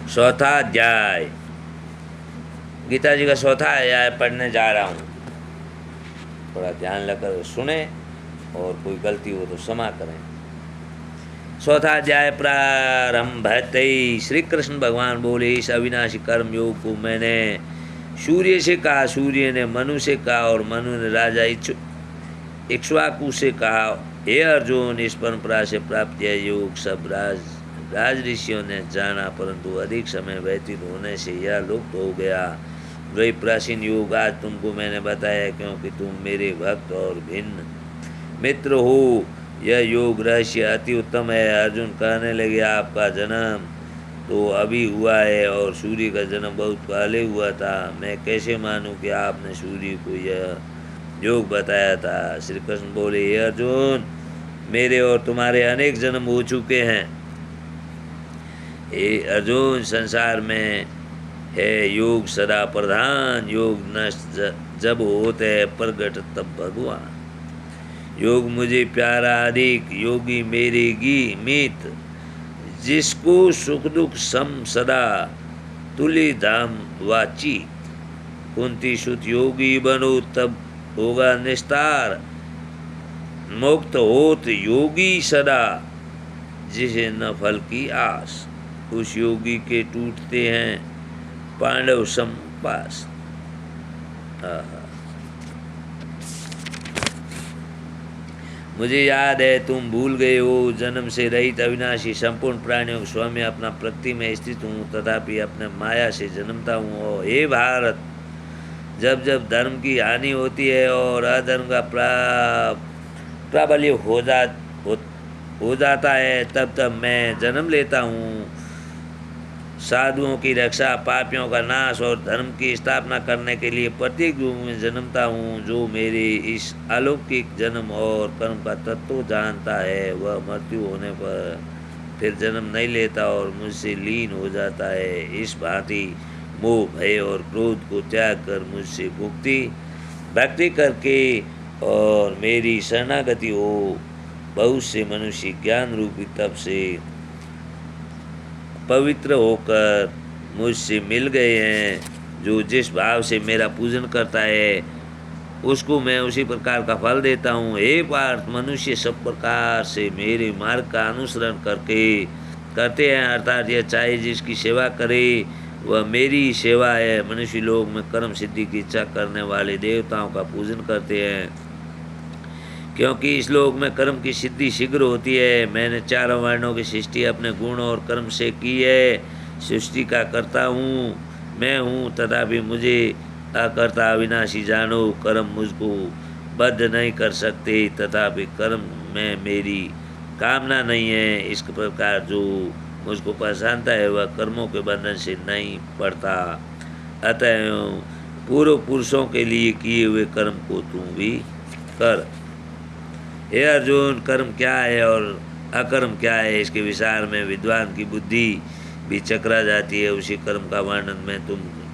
चौथा अध्याय, गीता जी का चौथा अध्याय पढ़ने जा रहा हूँ। थोड़ा ध्यान लगाकर सुने और कोई गलती हो तो क्षमा करें। चौथा अध्याय प्रारंभ है। श्री कृष्ण भगवान बोले, इस अविनाशी कर्म योग को मैंने सूर्य से कहा, सूर्य ने मनु से कहा और मनु ने राजा इक्ष्वाकु से कहा। हे अर्जुन, इस परंपरा से प्राप्त यह योग सब राज ऋषियों ने जाना, परंतु अधिक समय व्यतीत होने से यह लुप्त हो गया। वही प्राचीन योग आज तुमको मैंने बताया, क्योंकि तुम मेरे भक्त और भिन्न मित्र हो। यह योग रहस्य अति उत्तम है। अर्जुन कहने लगे, आपका जन्म तो अभी हुआ है और सूर्य का जन्म बहुत पहले हुआ था। मैं कैसे मानूं कि आपने सूर्य को यह योग बताया था। श्री कृष्ण बोले, हे अर्जुन, मेरे और तुम्हारे अनेक जन्म हो चुके हैं। हे अर्जुन, संसार में है योग सदा प्रधान, योग नष्ट जब होते है प्रगट तब भगवान। योग मुझे प्यारा अधिक, योगी मेरे मीत, जिसको सुख दुख सम सदा तुल्य धाम वाचित। कुंती सुत योगी बनो तब होगा निस्तार, मुक्त होत योगी सदा जिसे न फल की आस। उस योगी के टूटते हैं पांडव संपास। मुझे याद है तुम भूल गए हो, जन्म से रहित अविनाशी संपूर्ण प्राणियों के स्वामी अपना प्रकृति में स्थित हूँ, तथापि अपने माया से जन्मता हूँ। हे भारत, जब जब धर्म की हानि होती है और अधर्म का प्राबल्य हो जाता है, तब तब मैं जन्म लेता हूँ। साधुओं की रक्षा, पापियों का नाश और धर्म की स्थापना करने के लिए प्रत्येक युग में जन्मता हूँ। जो मेरे इस अलौकिक जन्म और कर्म का तत्व जानता है, वह मृत्यु होने पर फिर जन्म नहीं लेता और मुझसे लीन हो जाता है। इस भांति मोह, भय और क्रोध को त्याग कर मुझसे भक्ति करके और मेरी शरणागति हो। बहुत से मनुष्य ज्ञान रूपी तप से पवित्र होकर मुझसे मिल गए हैं। जो जिस भाव से मेरा पूजन करता है, उसको मैं उसी प्रकार का फल देता हूँ। हे पार्थ, मनुष्य सब प्रकार से मेरे मार्ग का अनुसरण करते हैं, अर्थात यह चाहे जिसकी सेवा करे वह मेरी सेवा है। मनुष्य लोग में कर्म सिद्धि की इच्छा करने वाले देवताओं का पूजन करते हैं, क्योंकि इस लोक में कर्म की सिद्धि शीघ्र होती है। मैंने चारों वर्णों की सृष्टि अपने गुण और कर्म से की है। सृष्टि का कर्ता हूँ मैं हूँ, तथापि मुझे अकर्ता अविनाशी जानो। कर्म मुझको बद्ध नहीं कर सकते, तथापि कर्म में मेरी कामना नहीं है। इस प्रकार जो मुझको पहचानता है, वह कर्मों के बंधन से नहीं पड़ता। अतः पूर्व पुरुषों के लिए किए हुए कर्म को तू भी कर। हे अर्जुन, कर्म क्या है और अकर्म क्या है, इसके विचार में विद्वान की बुद्धि भी चकरा जाती है। उसी कर्म का वर्णन मैं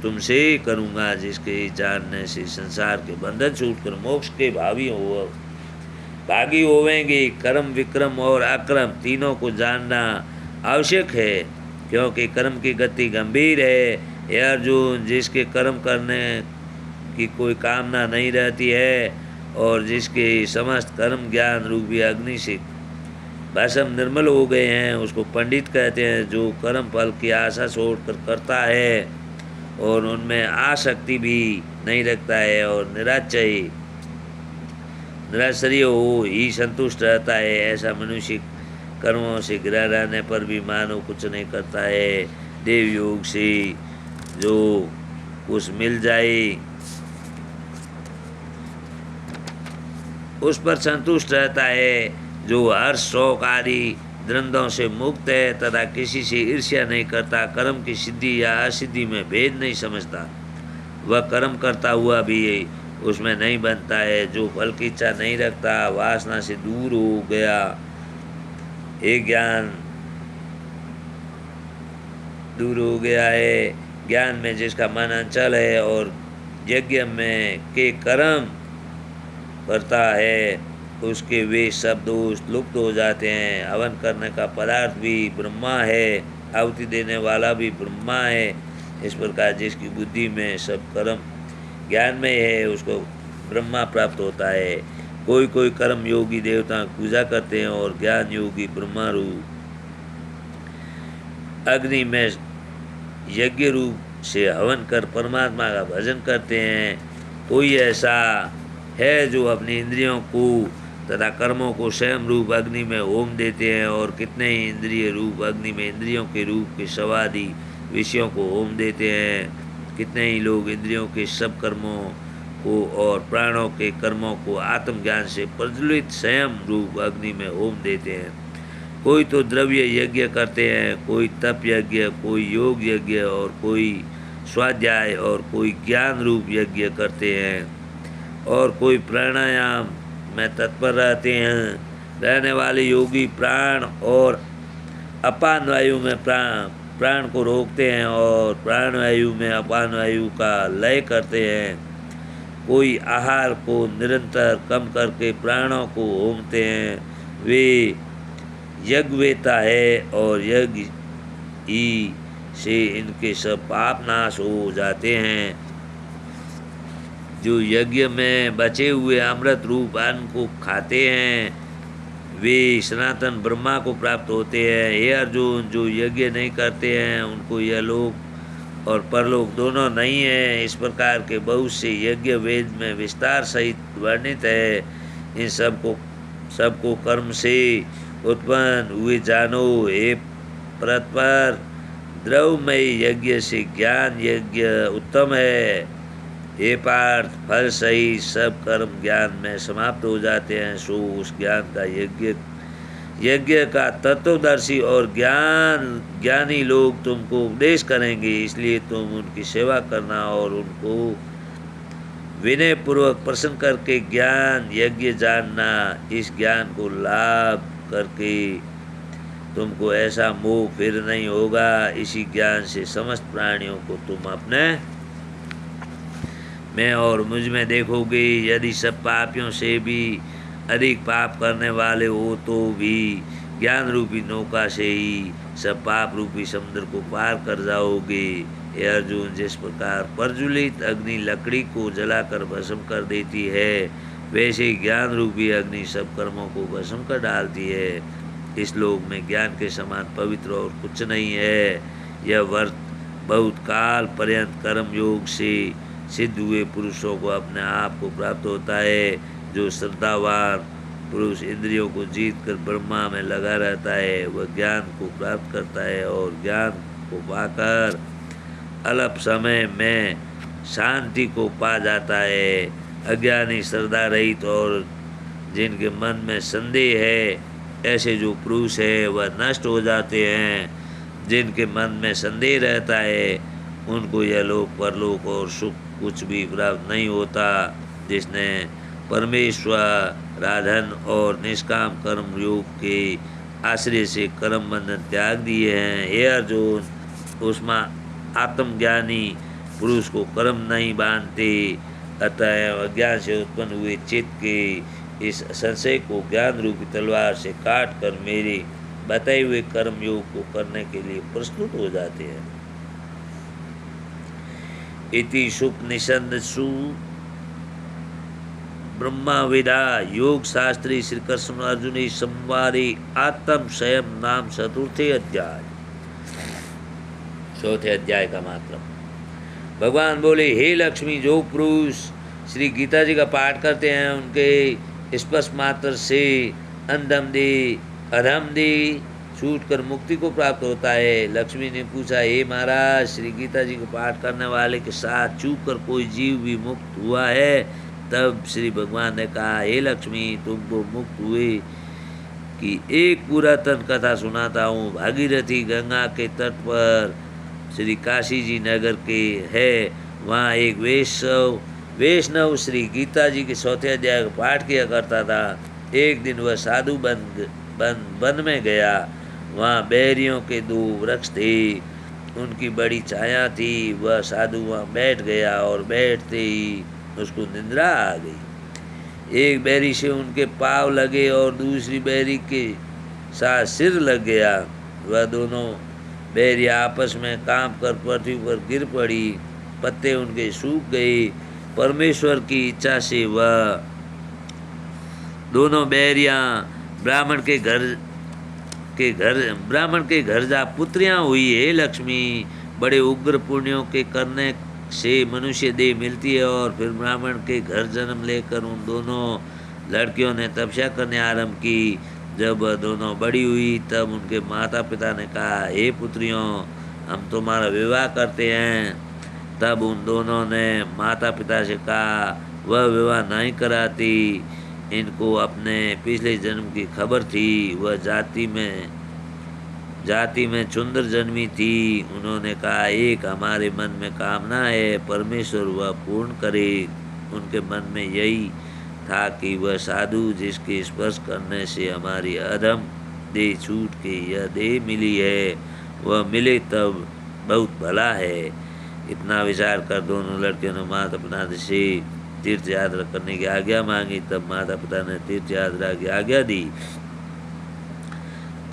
तुमसे करूँगा, जिसके जानने से संसार के बंधन छूटकर मोक्ष के भागी होवेंगे। कर्म, विक्रम और अक्रम तीनों को जानना आवश्यक है, क्योंकि कर्म की गति गंभीर है। हे अर्जुन, जिसके कर्म करने की कोई कामना नहीं रहती है और जिसके समस्त कर्म ज्ञान रूपी अग्नि से भस्म निर्मल हो गए हैं, उसको पंडित कहते हैं। जो कर्म फल की आशा छोड़कर करता है और उनमें आसक्ति भी नहीं रखता है और निराश्रय हो ही संतुष्ट रहता है, ऐसा मनुष्य कर्मों से घिरा रहने पर भी मानव कुछ नहीं करता है। देव योग से जो कुछ मिल जाए उस पर संतुष्ट रहता है, जो हर्ष, शौक आदि द्वंद्वों से मुक्त है तथा किसी से ईर्ष्या नहीं करता, कर्म की सिद्धि या असिद्धि में भेद नहीं समझता, वह कर्म करता हुआ भी उसमें नहीं बनता है। जो फल की इच्छा नहीं रखता, वासना से दूर हो गया। एक ज्ञान दूर हो गया है, ज्ञान में जिसका मन अंचल है और यज्ञ में के कर्म करता है, उसके वे सब दोष लुप्त हो जाते हैं। हवन करने का पदार्थ भी ब्रह्मा है, आहुति देने वाला भी ब्रह्मा है। इस प्रकार जिसकी बुद्धि में सब कर्म ज्ञान में है उसको ब्रह्मा प्राप्त होता है। कोई कोई कर्म योगी देवता पूजा करते हैं और ज्ञान योगी ब्रह्मा रूप अग्नि में यज्ञ रूप से हवन कर परमात्मा का भजन करते हैं। कोई ऐसा है जो अपनी इंद्रियों को तथा कर्मों को स्वयं रूप अग्नि में होम देते हैं और कितने ही इंद्रिय रूप अग्नि में इंद्रियों के रूप के सवादि विषयों को होम देते हैं। कितने ही लोग इंद्रियों के सब कर्मों को और प्राणों के कर्मों को आत्मज्ञान से प्रज्वलित स्वयं रूप अग्नि में होम देते हैं। कोई तो द्रव्य यज्ञ करते हैं, कोई तप यज्ञ, कोई योग यज्ञ और कोई स्वाध्याय और कोई ज्ञान रूप यज्ञ करते हैं और कोई प्राणायाम में तत्पर रहते हैं। रहने वाले योगी प्राण और अपान वायु में प्राण को रोकते हैं और प्राण वायु में अपान वायु का लय करते हैं। कोई आहार को निरंतर कम करके प्राणों को होमते हैं। वे यज्ञवेता है और यज्ञ ही से इनके सब पाप नाश हो जाते हैं। जो यज्ञ में बचे हुए अमृत रूप अन्न को खाते हैं वे सनातन ब्रह्मा को प्राप्त होते हैं। हे अर्जुन, जो यज्ञ नहीं करते हैं उनको यह लोक और परलोक दोनों नहीं है। इस प्रकार के बहुत से यज्ञ वेद में विस्तार सहित वर्णित है। इन सबको कर्म से उत्पन्न हुए जानो। हे परतपर, द्रवमय यज्ञ से ज्ञान यज्ञ उत्तम है। हे पार्थ, फल सहित सब कर्म ज्ञान में समाप्त हो जाते हैं। सो उस ज्ञान का यज्ञ का तत्वदर्शी और ज्ञानी लोग तुमको उपदेश करेंगे। इसलिए तुम उनकी सेवा करना और उनको विनय पूर्वक प्रसन्न करके ज्ञान यज्ञ जानना। इस ज्ञान को लाभ करके तुमको ऐसा मोह फिर नहीं होगा। इसी ज्ञान से समस्त प्राणियों को तुम अपने मैं और मुझ में देखोगे। यदि सब पापियों से भी अधिक पाप करने वाले हो तो भी ज्ञान रूपी नौका से ही सब पाप रूपी समुद्र को पार कर जाओगे। हे अर्जुन, जिस प्रकार प्रज्वलित अग्नि लकड़ी को जलाकर भस्म कर देती है वैसे ही ज्ञान रूपी अग्नि सब कर्मों को भस्म कर डालती है। इस लोक में ज्ञान के समान पवित्र और कुछ नहीं है। यह वर्त बहुत काल पर्यंत कर्म योग से सिद्ध हुए पुरुषों को अपने आप को प्राप्त होता है। जो श्रद्धावान पुरुष इंद्रियों को जीत कर ब्रह्मा में लगा रहता है वह ज्ञान को प्राप्त करता है और ज्ञान को पाकर अल्प समय में शांति को पा जाता है। अज्ञानी श्रद्धा रहित और जिनके मन में संदेह है ऐसे जो पुरुष है वह नष्ट हो जाते हैं। जिनके मन में संदेह रहता है उनको यह लोक परलोक और सुख कुछ भी प्राप्त नहीं होता। जिसने परमेश्वर राधन और निष्काम कर्म योग के आश्रय से कर्म बंधन त्याग दिए हैं। हे अर्जुन, उसमें आत्मज्ञानी पुरुष को कर्म नहीं बांधते। अतः अज्ञान से उत्पन्न हुए चित्त के इस संशय को ज्ञान रूपी तलवार से काट कर मेरे बताए हुए कर्म योग को करने के लिए प्रस्तुत हो जाते हैं। इति सुपनिषदसु ब्रह्मविदा योग शास्त्री श्री कृष्ण अर्जुनी संवादे आत्म स्वयं नाम चतुर्थे अध्याय। चौथे अध्याय का मतलब भगवान बोले, हे लक्ष्मी, जो पुरुष श्री गीता जी का पाठ करते हैं उनके स्पर्श मात्र से अंधम दे अधम दे छूट कर मुक्ति को प्राप्त होता है। लक्ष्मी ने पूछा, हे महाराज, श्री गीता जी को पाठ करने वाले के साथ चूक कर कोई जीव भी मुक्त हुआ है? तब श्री भगवान ने कहा, हे लक्ष्मी, तुमको मुक्त हुए कि एक पुरातन कथा सुनाता हूँ। भागीरथी गंगा के तट पर श्री काशी जी नगर के है। वहाँ एक वैष्णव श्री गीता जी के चौथे अध्याय का पाठ किया करता था। एक दिन वह साधु वन में गया। वहाँ बैरियों के 2 वृक्ष थे, उनकी बड़ी छाया थी। वह साधु वहाँ बैठ गया और बैठते ही उसको निद्रा आ गई। एक बैरी से उनके पाँव लगे और दूसरी बैरी के साथ सिर लग गया। वह दोनों बैरिया आपस में कांप कर पृथ्वी पर गिर पड़ी, पत्ते उनके सूख गए। परमेश्वर की इच्छा से वह दोनों बैरियां ब्राह्मण के घर जा पुत्रियां हुई। हे लक्ष्मी, बड़े उग्र पुण्यों के करने से मनुष्य देह मिलती है। और फिर ब्राह्मण के घर जन्म लेकर उन दोनों लड़कियों ने तपस्या करने आरंभ की। जब वह दोनों बड़ी हुई तब उनके माता पिता ने कहा, हे पुत्रियों, हम तुम्हारा विवाह करते हैं। तब उन दोनों ने माता पिता से कहा, वह विवाह नहीं कराती। इनको अपने पिछले जन्म की खबर थी। वह जाति में चुंदर जन्मी थी। उन्होंने कहा, एक हमारे मन में कामना है, परमेश्वर वह पूर्ण करे। उनके मन में यही था कि वह साधु जिसके स्पर्श करने से हमारी अधम देह छूट के यह देह मिली है, वह मिले तब बहुत भला है। इतना विचार कर दोनों लड़कियों ने माता पिता से तीर्थ यात्रा करने की आज्ञा मांगी। तब माता पिता ने तीर्थ यात्रा की आज्ञा दी।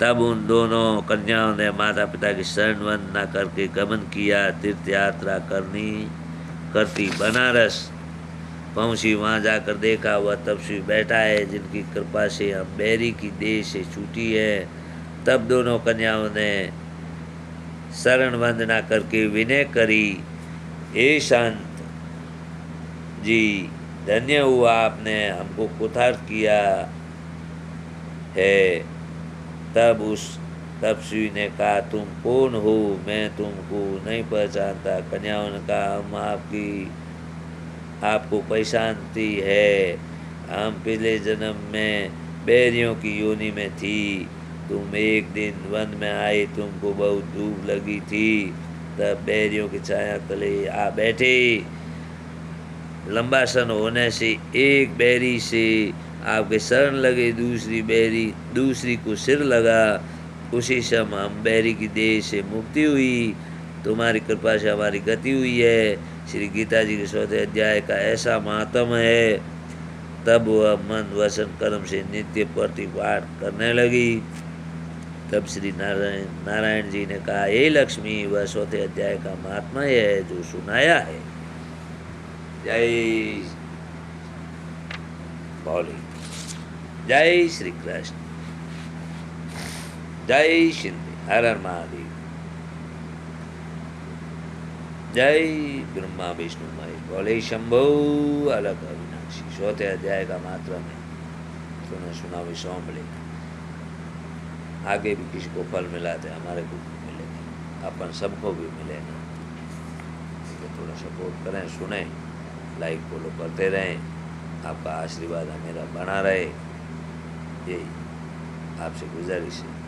तब उन दोनों कन्याओं ने माता पिता की शरण वंदना करके गमन किया। तीर्थ यात्रा करती बनारस पहुँची। वहाँ जाकर देखा वह तपस्वी बैठा है, जिनकी कृपा से हम बैरी की देह से छूटी है। तब दोनों कन्याओं ने शरण वंदना करके विनय करी, हे संत जी, धन्य हुआ आपने हमको कृतार्थ किया है। तब उस तपस्वी ने कहा, तुम कौन हो? मैं तुमको नहीं पहचानता। कन्याओं ने कहा, हम आपको पहचानती है। हम पिछले जन्म में बैरियों की योनि में थी। तुम एक दिन वन में आए, तुमको बहुत धूप लगी थी, तब बैरियों की छाया तले आ बैठे। लंबा सन होने से एक बैरी से आपके शरण लगे, दूसरी को सिर लगा। उसी समय हम बैरी की देह से मुक्ति हुई। तुम्हारी कृपा से हमारी गति हुई है। श्री गीता जी के 4वें अध्याय का ऐसा महात्म है। तब वह मन वचन कर्म से नित्य प्रतिपाठ करने लगी। तब श्री नारायण जी ने कहा, हे लक्ष्मी, वह 4वें अध्याय का महात्मा है जो सुनाया है। जय भोले, जय श्री कृष्ण, जय शिंदे, हर हर महादेव, जय ब्रह्मा विष्णु महेश, बोले शंभो अलग अविनाशी। 4वें अध्याय का मात्रा में तूने सुना भी सौंपले। आगे भी किसी को फल मिला तो हमारे को भी मिलेगा, अपन सबको भी मिलेगा। थोड़ा सपोर्ट करें, सुने, लाइक फॉलो करते रहें। आपका आशीर्वाद मेरा बना रहे, यही आपसे गुजारिश है।